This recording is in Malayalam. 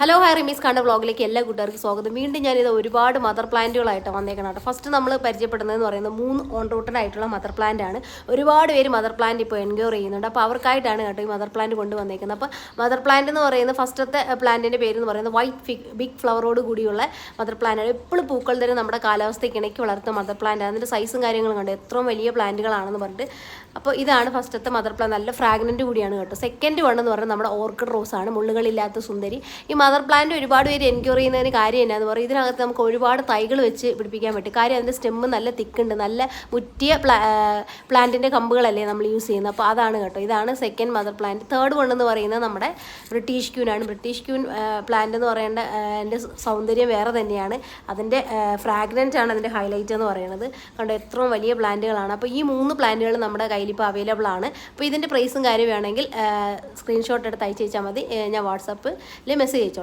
ഹലോ ഹായ് റിമീസ് കണ്ട വ്ളോഗിലേക്ക് എല്ലാ കൂട്ടുകാർക്കും സ്വാഗതം. വീണ്ടും ഞാനിത് ഒരുപാട് മദർ പ്ലാന്റുകളായിട്ട് വന്നേക്കണം കേട്ടോ. ഫസ്റ്റ് നമ്മൾ പരിചയപ്പെടുന്നതെന്ന് പറയുന്നത് 3 ഓൺ റൂട്ടഡ് ആയിട്ടുള്ള മദർ പ്ലാന്റ് ആണ്. ഒരുപാട് പേര് മദർ പ്ലാന്റ് ഇപ്പോൾ എൻക്വയറി ചെയ്യുന്നുണ്ട്. അപ്പോൾ അവർക്കായിട്ടാണ് കേട്ടോ ഈ മദർ പ്ലാന്റ് കൊണ്ടുവന്നേക്കുന്നത്. അപ്പോൾ മദർ പ്ലാന്റ് എന്ന് പറയുന്നത് ഫസ്റ്റത്തെ പ്ലാന്റിൻ്റെ പേര് എന്ന് പറയുന്നത് വൈറ്റ് ബിഗ് ഫ്ലവറോട് കൂടിയുള്ള മദർ പ്ലാന്റ് ആണ്. എപ്പോഴും പൂക്കൾ തരും, നമ്മുടെ കാലാവസ്ഥയ്ക്ക് ഇണക്കി വളർത്തുന്ന മദർ പ്ലാന്റ് ആണ്. അതിൻ്റെ സൈസും കാര്യങ്ങളും കണ്ട് എത്രയും വലിയ പ്ലാന്റുകളാണെന്ന് പറഞ്ഞിട്ട്. അപ്പോൾ ഇതാണ് ഫസ്റ്റത്തെ മദർ പ്ലാന്റ്, നല്ല ഫ്രാഗ്രൻറ്റ് കൂടിയാണ് കേട്ടോ. സെക്കൻഡ് വൺ എന്ന് പറയുന്നത് നമ്മുടെ ഓർക്കിഡ് റോസ് ആണ്, മുള്ളുകളില്ലാത്ത സുന്ദരി. ഈ മദർ പ്ലാന്റ് ഒരുപാട് പേര് എൻക്വയറി ചെയ്യുന്നതിന് കാര്യം എന്നാന്ന് പറയും, ഇതിനകത്ത് നമുക്ക് ഒരുപാട് തൈകൾ വെച്ച് പിടിപ്പിക്കാൻ പറ്റും. കാര്യം അതിൻ്റെ സ്റ്റെമ്മ് നല്ല തിക്കുണ്ട്, നല്ല മുറ്റിയ പ്ലാന്റിൻ്റെ കമ്പുകളല്ലേ നമ്മൾ യൂസ് ചെയ്യുന്നത്. അപ്പോൾ അതാണ് കേട്ടോ, ഇതാണ് second mother plant. Third one എന്ന് പറയുന്നത് നമ്മുടെ ബ്രിട്ടീഷ് ക്യൂനാണ്. ബ്രിട്ടീഷ് ക്യൂൻ പ്ലാന്റ് എന്ന് പറയേണ്ട അതിൻ്റെ സൗന്ദര്യം വേറെ തന്നെയാണ്. അതിൻ്റെ ഫ്രാഗ്രൻസ് ആണ് അതിൻ്റെ ഹൈലൈറ്റ് എന്ന് പറയുന്നത്. കണ്ടോ എത്രയും വലിയ പ്ലാന്റുകളാണ്. അപ്പോൾ ഈ 3 പ്ലാന്റുകൾ നമ്മുടെ കയ്യിൽ ഇപ്പോൾ അവൈലബിൾ ആണ്. അപ്പോൾ ഇതിൻ്റെ പ്രൈസും കാര്യം വേണമെങ്കിൽ സ്ക്രീൻഷോട്ട് എടുത്ത് അയച്ചു വെച്ചാൽ മതി. ഞാൻ വാട്സാപ്പിൽ മെസ്സേജ് അയച്ചോളാം.